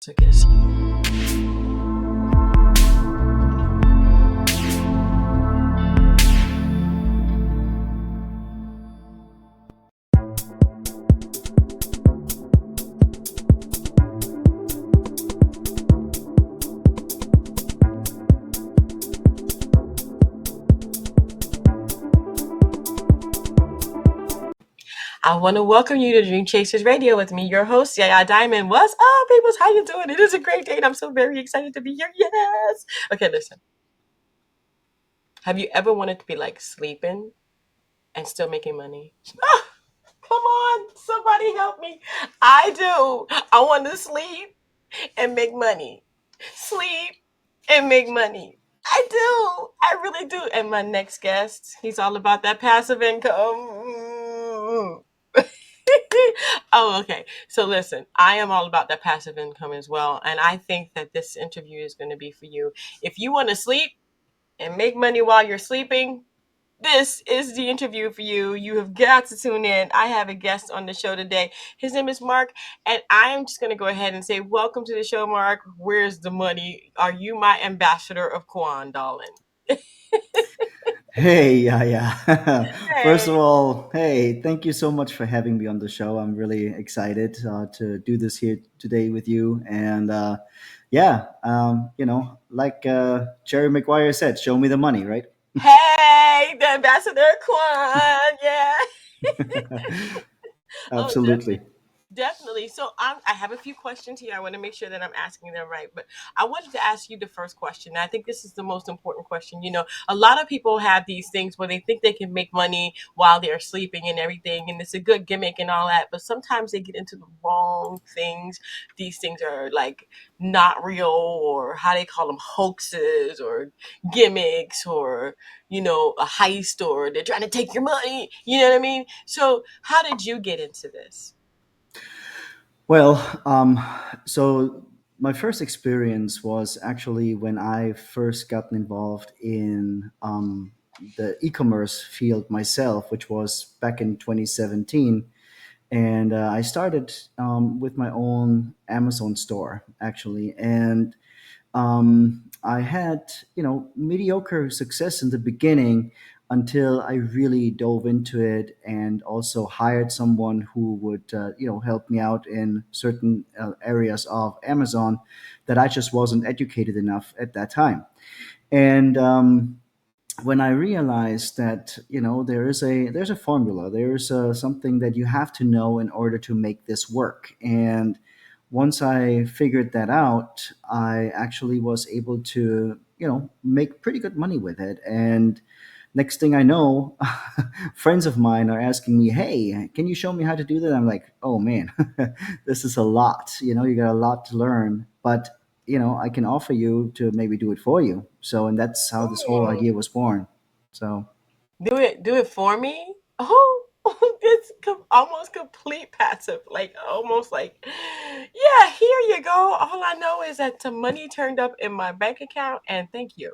So guess. I want to welcome you to Dream Chasers Radio with me, your host, Yaya Diamond. What's up, peoples? How you doing? It is a great day, and I'm so very excited to be here. Yes. Okay, listen. Have you ever wanted to be like sleeping and still making money? Come on, somebody help me. I do. I want to sleep and make money. Sleep and make money. I do. I really do. And my next guest, he's all about that passive income. Oh, okay. So listen, I am all about that passive income as well. And I think that this interview is going to be for you. If you want to sleep and make money while you're sleeping, this is the interview for you. You have got to tune in. I have a guest on the show today. His name is Mark, and I am just going to go ahead and say, welcome to the show, Mark. Where's the money? Are you my ambassador of Kwan, darling? Hey, yeah, yeah. First Hey. of all, hey, thank you so much for having me on the show. I'm really excited to do this here today with you. And yeah, like Jerry Maguire said, show me the money, right? Hey, the ambassador Kwan. Yeah. Oh, Absolutely. definitely. So I have a few questions here. I want to make sure that I'm asking them right. But I wanted to ask you the first question. I think this is the most important question. A lot of people have these things where they think they can make money while they're sleeping and everything, and it's a good gimmick and all that. But sometimes they get into the wrong things. These things are like not real, or how they call them, hoaxes or gimmicks, or a heist, or they're trying to take your money. You know what I mean? So how did you get into this? Well, so my first experience was actually when I first got involved in the e-commerce field myself, which was back in 2017. And I started with my own Amazon store actually, and I had mediocre success in the beginning until I really dove into it and also hired someone who would help me out in certain areas of Amazon that I just wasn't educated enough at that time. And when I realized that there's a formula, there's something that you have to know in order to make this work. And once I figured that out, I actually was able to make pretty good money with it. And next thing I know, friends of mine are asking me, "Hey, can you show me how to do that?" I'm like, "Oh man, this is a lot. You got a lot to learn, but I can offer you to maybe do it for you." So, and that's how this whole Mm. idea was born. So, Do it for me. Oh, it's almost complete passive, like almost like, yeah, here you go. All I know is that some money turned up in my bank account, and thank you.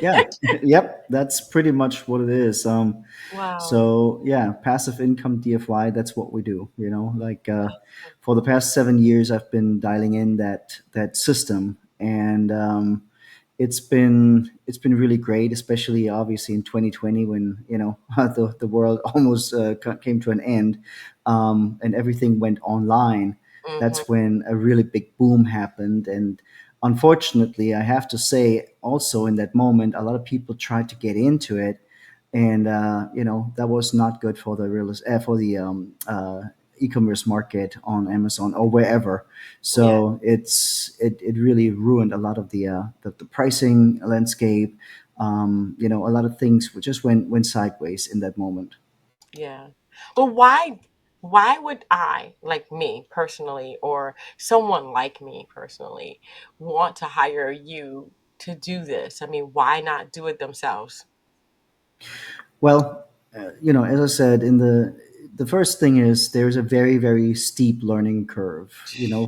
yeah, yep, that's pretty much what it is. Wow. So yeah, passive income DFY. That's what we do. Like for the past 7 years, I've been dialing in that system, and it's been really great, especially obviously in 2020 when the world almost came to an end, and everything went online. That's Hmm. when a really big boom happened, and unfortunately, I have to say, also in that moment, a lot of people tried to get into it, and that was not good for the e-commerce market on Amazon or wherever. Yeah, So it really ruined a lot of the pricing landscape. A lot of things just went sideways in that moment. yeah. But why would I, like me personally, or someone like me personally, want to hire you to do this? I mean, why not do it themselves? Well, as I said, in the first thing is there's a very very steep learning curve.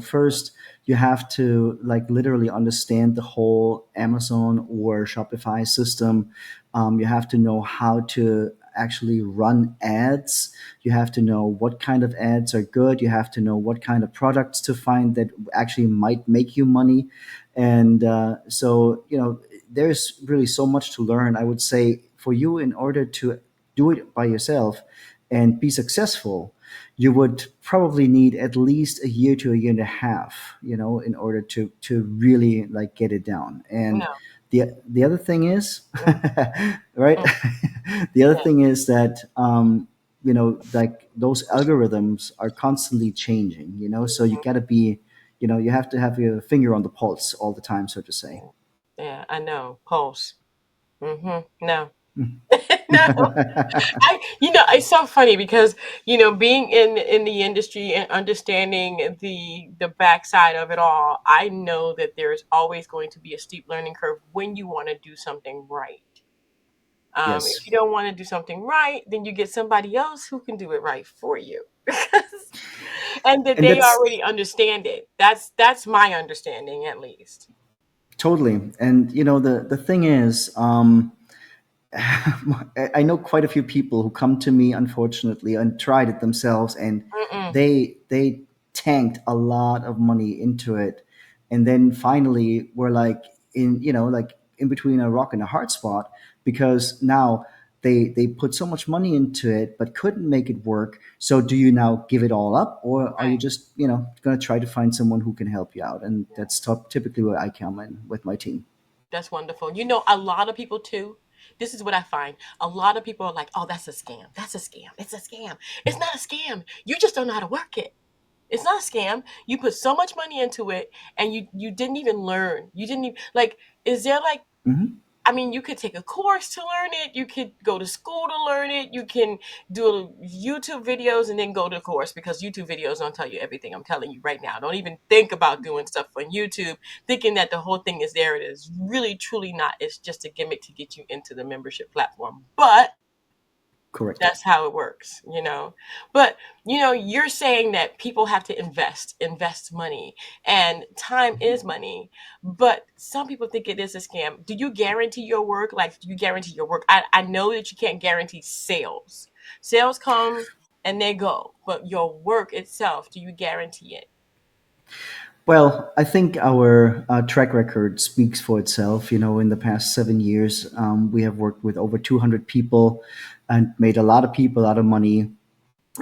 First you have to like literally understand the whole Amazon or Shopify system. You have to know how to actually run ads. You have to know what kind of ads are good. You have to know what kind of products to find that actually might make you money. And so, there's really so much to learn. I would say for you, in order to do it by yourself and be successful, you would probably need at least a year to a year and a half, in order to really like get it down. And No. the other thing is, Mm, right? mm, The other yeah. thing is that like those algorithms are constantly changing. So you got to be, you have to have your finger on the pulse all the time, so to say. Mhm. Yeah, I know. Pulse. No. No. It's so funny because being in the industry and understanding the backside of it all, I know that there's always going to be a steep learning curve when you want to do something right. If Yes. you don't want to do something right, then you get somebody else who can do it right for you, and that And they that's already understand it. That's my understanding, at least. totally. And the thing is, I know quite a few people who come to me, unfortunately, and tried it themselves, and Mm-mm. they tanked a lot of money into it, and then finally were like in between a rock and a hard spot, because now they put so much money into it but couldn't make it work. So do you now give it all up, or are you Right. just going to try to find someone who can help you out? And that's typically where I come in with my team. That's wonderful. A lot of people too. This is what I find. A lot of people are like, "Oh, that's a scam. That's a scam. It's a scam." It's not a scam. You just don't know how to work it. It's not a scam. You put so much money into it, and you didn't even learn. You didn't even like. Is there like? Hmm. I mean, you could take a course to learn it. You could go to school to learn it. You can do YouTube videos and then go to course, because YouTube videos don't tell you everything. I'm telling you right now. Don't even think about doing stuff on YouTube thinking that the whole thing is there. It is really, truly not. It's just a gimmick to get you into the membership platform. But Correct. that's how it works. But you're saying that people have to invest money, and time is money. But some people think it is a scam. Do you guarantee your work? Like, do you guarantee your work? I know that you can't guarantee sales. Sales come and they go, but your work itself, do you guarantee it? Well, I think our track record speaks for itself. In the past 7 years, we have worked with over 200 people and made a lot of people a lot of money.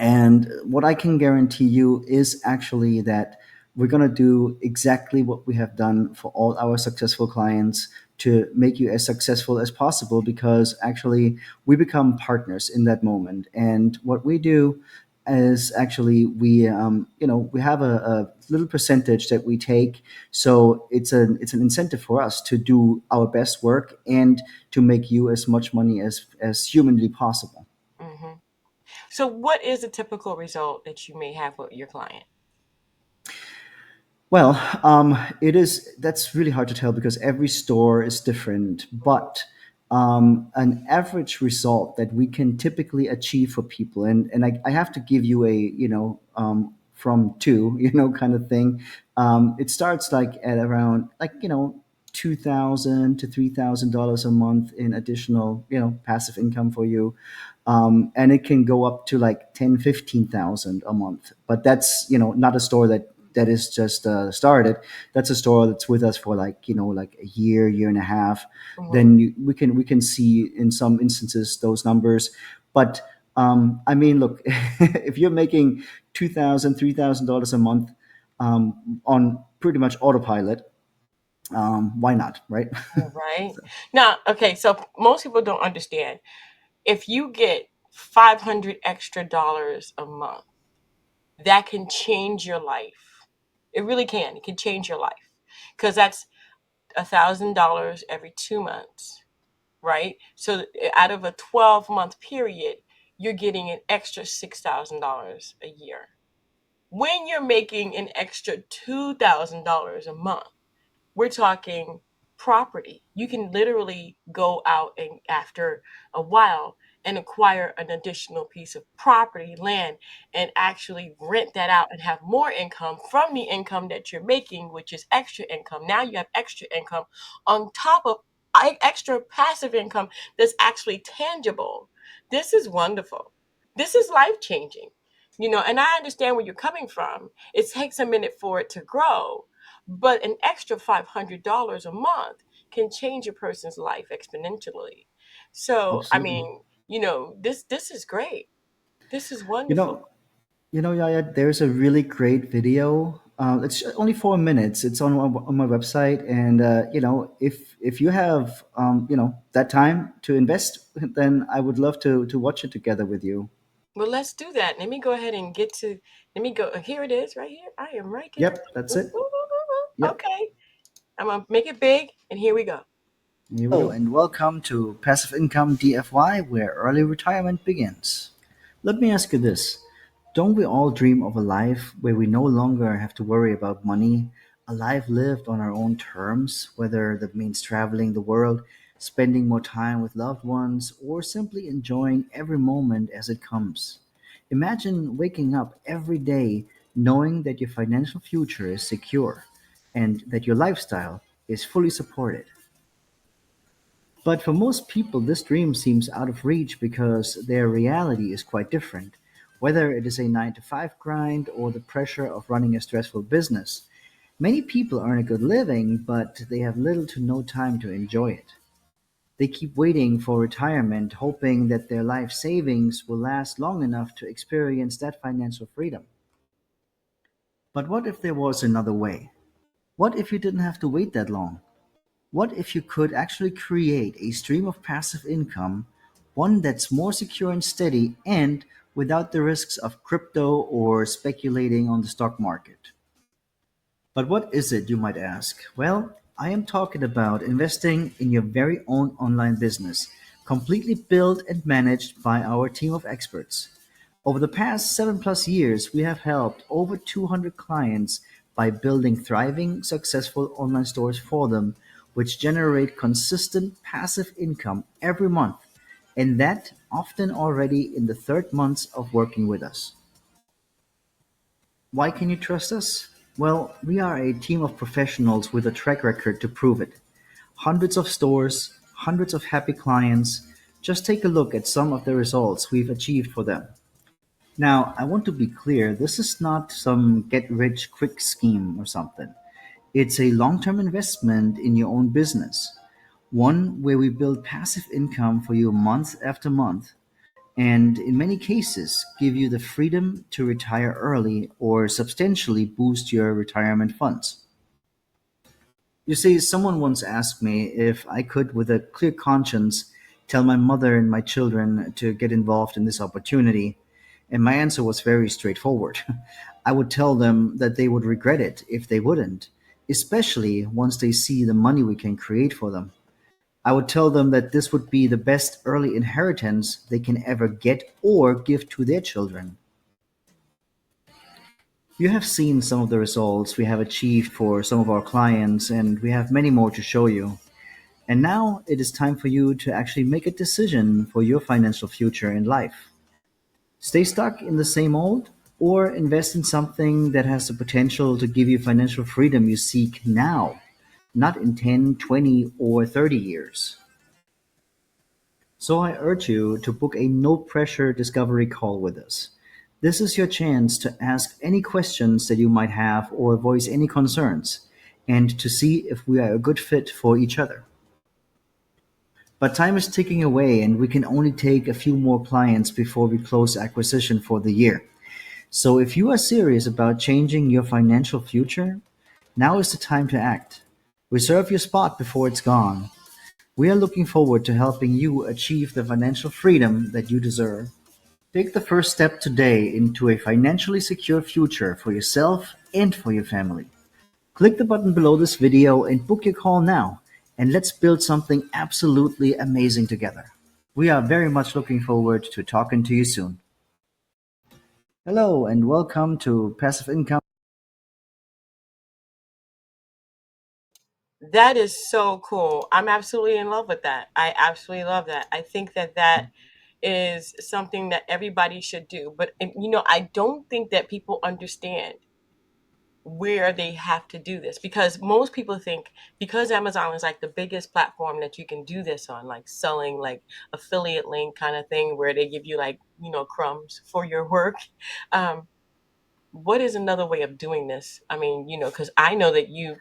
And what I can guarantee you is actually that we're going to do exactly what we have done for all our successful clients to make you as successful as possible, because actually we become partners in that moment. And what we do is actually we have a little percentage that we take. So it's an incentive for us to do our best work and to make you as much money as humanly possible. Hmm. So, what is a typical result that you may have with your client? Well, it is. That's really hard to tell because every store is different. But an average result that we can typically achieve for people, and I have to give you a from two kind of thing. It starts like at around like 2,000 to $3,000 a month in additional passive income for you, and it can go up to like 10, 15,000 a month. But that's not a store that is just started. That's a store that's with us for like like a year and a half. Hmm. Then we can see in some instances those numbers. But I mean, look, if you're making 2,000, $3,000 a month on pretty much autopilot, why not, right? Right now, okay. So most people don't understand. If you get 500 extra dollars a month, that can change your life. It really can. It can change your life, because that's $1,000 every 2 months, right? So out of a 12-month period, you're getting an extra $6,000 a year. When you're making an extra $2,000 a month, we're talking property. You can literally go out and after a while and acquire an additional piece of property, land, and actually rent that out and have more income from the income that you're making, which is extra income. Now you have extra income on top of extra passive income that's actually tangible. This is wonderful. This is life changing. And I understand where you're coming from. It takes a minute for it to grow, but an extra $500 a month can change a person's life exponentially. So, I Absolutely. mean, this is great. This is You know, wonderful. Yaya, there's a really great video. It's only 4 minutes. It's on my website, and if you have that time to invest, then I would love to watch it together with you. Well, let's do that. Let me go ahead and get to. Let me go. Here it is, right here. I am right here. Yep, that's Ooh, ooh, it. ooh, ooh, ooh. Yep. Okay, I'm gonna make it big, and here we go. Here we go. And welcome to Passive Income DFY, where early retirement begins. Let me ask you this. Don't we all dream of a life where we no longer have to worry about money? A life lived on our own terms, whether that means traveling the world, spending more time with loved ones, or simply enjoying every moment as it comes. Imagine waking up every day knowing that your financial future is secure and that your lifestyle is fully supported. But for most people, this dream seems out of reach because their reality is quite different. Whether it is a 9 to 5 grind or the pressure of running a stressful business, many people earn a good living, but they have little to no time to enjoy it. They keep waiting for retirement, hoping that their life savings will last long enough to experience that financial freedom. But what if there was another way? What if you didn't have to wait that long? What if you could actually create a stream of passive income, one that's more secure and steady, and without the risks of crypto or speculating on the stock market? But what is it, you might ask? Well, I am talking about investing in your very own online business, completely built and managed by our team of experts. Over the past 7+ years, we have helped over 200 clients by building thriving, successful online stores for them, which generate consistent passive income every month, and that often already in the third month of working with us. Why can you trust us? Well, we are a team of professionals with a track record to prove it. Hundreds of stores, hundreds of happy clients. Just take a look at some of the results we've achieved for them. Now, I want to be clear, this is not some get rich quick scheme or something. It's a long term investment in your own business, one where we build passive income for you month after month, and in many cases, give you the freedom to retire early or substantially boost your retirement funds. You see, someone once asked me if I could, with a clear conscience, tell my mother and my children to get involved in this opportunity. And my answer was very straightforward. I would tell them that they would regret it if they wouldn't, especially once they see the money we can create for them. I would tell them that this would be the best early inheritance they can ever get or give to their children. You have seen some of the results we have achieved for some of our clients, and we have many more to show you. And now it is time for you to actually make a decision for your financial future in life. Stay stuck in the same old, or invest in something that has the potential to give you financial freedom you seek now, not in 10, 20, or 30 years. So I urge you to book a no pressure discovery call with us. This is your chance to ask any questions that you might have or voice any concerns, and to see if we are a good fit for each other. But time is ticking away, and we can only take a few more clients before we close acquisition for the year. So if you are serious about changing your financial future, now is the time to act. Reserve your spot before it's gone. We are looking forward to helping you achieve the financial freedom that you deserve. Take the first step today into a financially secure future for yourself and for your family. Click the button below this video and book your call now, and let's build something absolutely amazing together. We are very much looking forward to talking to you soon. Hello, and welcome to Passive Income. That is so cool. I'm absolutely in love with that. I absolutely love that. I think that that is something that everybody should do. But I don't think that people understand. where they have to do this, because most people think because Amazon is like the biggest platform that you can do this on, like selling like affiliate link kind of thing where they give you like, crumbs for your work. Um, what is another way of doing this? I mean, because I know that you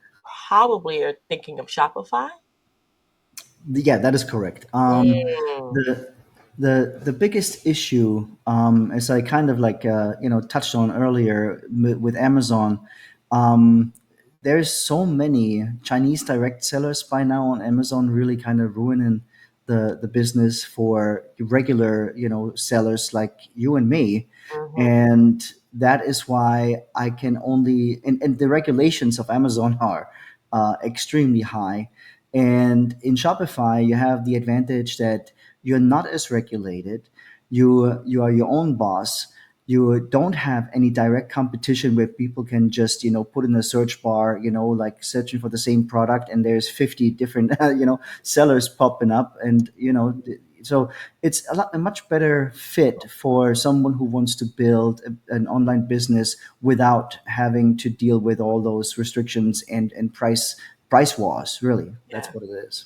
probably are thinking of Shopify. Yeah, that is correct. Mm, The the biggest issue, as I kind of like touched on earlier with Amazon, um, there's so many Chinese direct sellers by now on Amazon, really kind of ruining the business for regular sellers like you and me, mhm, and that is why I can only, and the regulations of Amazon are extremely high. And in Shopify, you have the advantage that you're not as regulated. You are your own boss. You don't have any direct competition where people can just put in a search bar, like searching for the same product, and there's 50 different sellers popping up, and so it's a much better fit for someone who wants to build an online business without having to deal with all those restrictions and price wars. Really, yeah. that's what it is.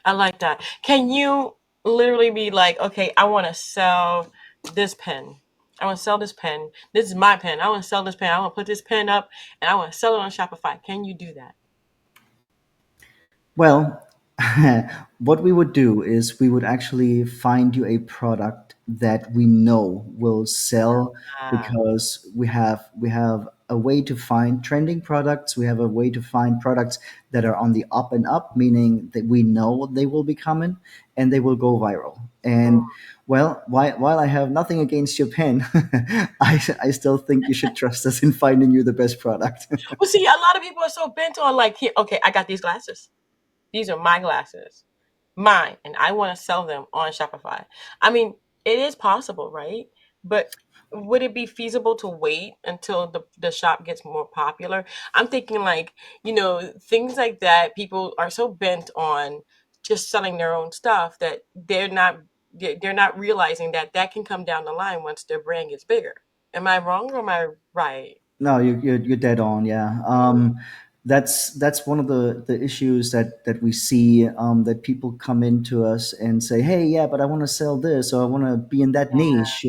I like that. Can you literally be like, okay, I want to sell this pen. I want to sell this pen. This is my pen. I want to sell this pen. I want to put this pen up and I want to sell it on Shopify. Can you do that? Well, what we would do is we would actually find you a product that we know will sell, Ah, because we have a way to find trending products. We have a way to find products that are on the up and up, meaning that we know they will be coming and they will go viral. And well, while I have nothing against your pen, I still think you should trust us in finding you the best product. well, see, a lot of people are so bent on like, here, okay, I got these glasses. These are my glasses, mine, and I want to sell them on Shopify. I mean, it is possible, right? But would it be feasible to wait until the shop gets more popular? I'm thinking like, things like that. People are so bent on just selling their own stuff that they're not realizing that that can come down the line once their brand gets bigger. Am I wrong or am I right? No, you're dead on. Yeah, that's one of the issues that we see. That people come into us and say, "Hey, yeah, but I want to sell this, or I want to be in that niche,"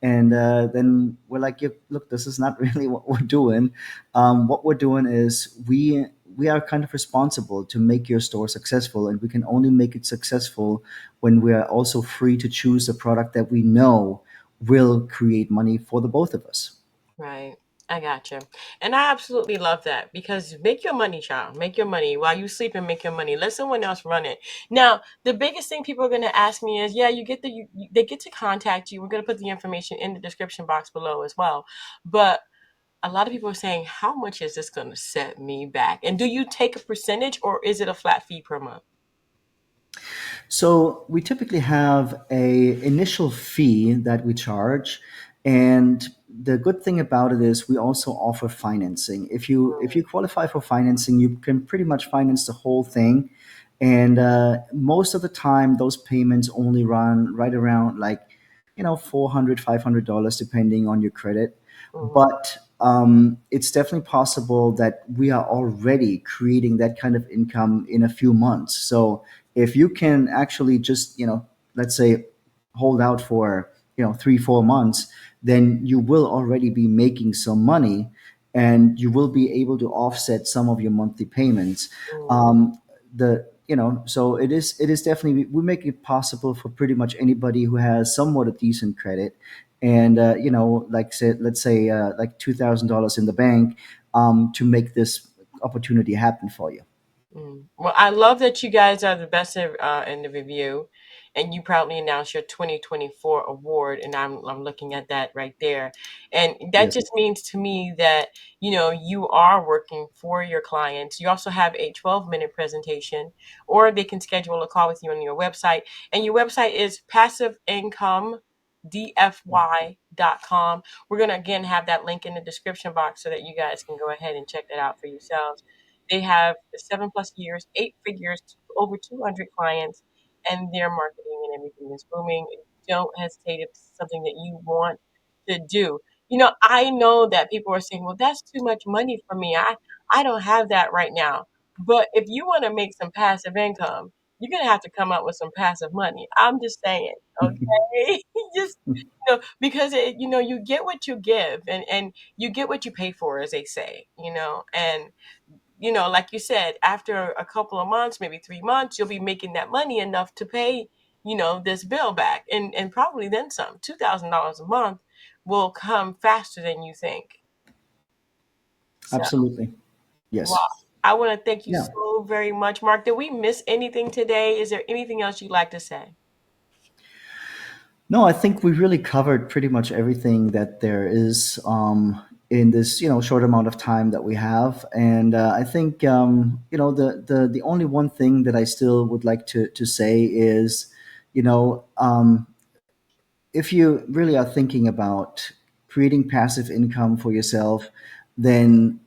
and then we're like, "Yeah, look, this is not really what we're doing. What we're doing is we are kind of responsible to make your store successful, and we can only make it successful when we are also free to choose a product that we know will create money for the both of us." Right. I gotcha. And I absolutely love that because make your money, child. Make your money while you sleep and make your money. Let someone else run it. Now, the biggest thing people are going to ask me is, yeah, they get to contact you. We're going to put the information in the description box below as well. But a lot of people are saying, how much is this going to set me back? And do you take a percentage or is it a flat fee per month? So we typically have a initial fee that we charge, and the good thing about it is we also offer financing. If you qualify for financing, you can pretty much finance the whole thing, and most of the time those payments only run right around like 400 $500 depending on your credit. Mm-hmm. But it's definitely possible that we are already creating that kind of income in a few months. So if you can actually just let's say hold out for 3 4 months, then you will already be making some money, and you will be able to offset some of your monthly payments. Mm-hmm. So it is definitely, we make it possible for pretty much anybody who has somewhat a decent credit, and like say, let's say like $2,000 in the bank, to make this opportunity happen for you. Mm. Well, I love that you guys are the best in the review, and you proudly announced your 2024 award, and I'm looking at that right there, and that Yes. just means to me that you are working for your clients. You also have a 12-minute presentation, or they can schedule a call with you on your website, and your website is passiveincomeDFY.com. We're gonna again have that link in the description box so that you guys can go ahead and check that out for yourselves. They have 7+ years, 8 figures, over 200 clients, and their marketing and everything is booming. Don't hesitate if it's something that you want to do. I know that people are saying, well, that's too much money for me. I don't have that right now. But if you want to make some passive income, you're going to have to come up with some passive money. I'm just saying, okay? Just, because you get what you give, and you get what you pay for, as they say, and like you said, after a couple of months, maybe 3 months, you'll be making that money enough to pay, this bill back, and probably then some. $2,000 a month will come faster than you think. So, Absolutely. wow. Yes. I want to thank you Yeah. so very much, Mark. Did we miss anything today? Is there anything else you'd like to say? No, I think we really covered pretty much everything that there is in this short amount of time that we have, and I think the only one thing that I still would like to say is, you know um, if you really are thinking about creating passive income for yourself, then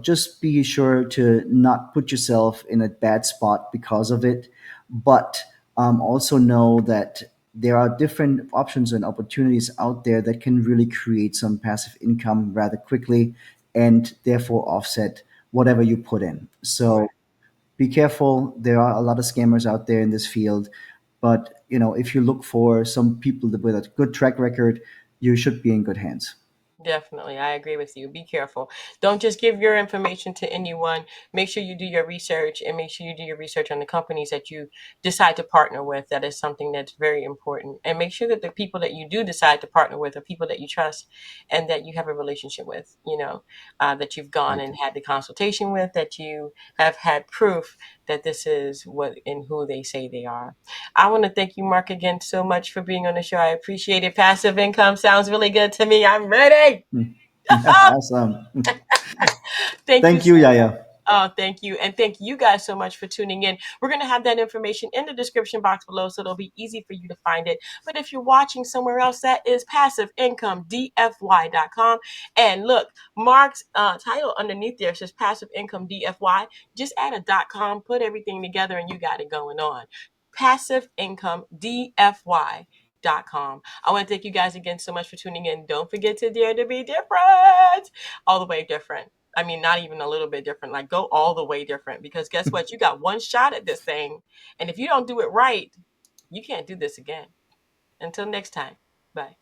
just be sure to not put yourself in a bad spot because of it. But also know that there are different options and opportunities out there that can really create some passive income rather quickly, and therefore offset whatever you put in. So Right. be careful. There are a lot of scammers out there in this field, but if you look for some people with a good track record, you should be in good hands. Definitely. I agree with you. Be careful. Don't just give your information to anyone. Make sure you do your research, and make sure you do your research on the companies that you decide to partner with. That is something that's very important. And make sure that the people that you do decide to partner with are people that you trust and that you have a relationship with, that you've gone Right. and had the consultation with, that you have had proof that this is what and who they say they are. I want to thank you, Mark, again so much for being on the show. I appreciate it. Passive income sounds really good to me. I'm ready. Hmm. Yeah, awesome. Thank you Thank so you, much. Yaya. Oh, thank you. And thank you guys so much for tuning in. We're going to have that information in the description box below, so it'll be easy for you to find it. But if you're watching somewhere else, that is passiveincomedfy.com. And look, Mark's title underneath there says Passive Income DFY. Just add a .com, put everything together, and you got it going on. Passiveincomedfy.com. I want to thank you guys again so much for tuning in. Don't forget to dare to be different. All the way different. I mean, not even a little bit different. Like, go all the way different, because guess what? You got one shot at this thing. And if you don't do it right, you can't do this again. Until next time. Bye.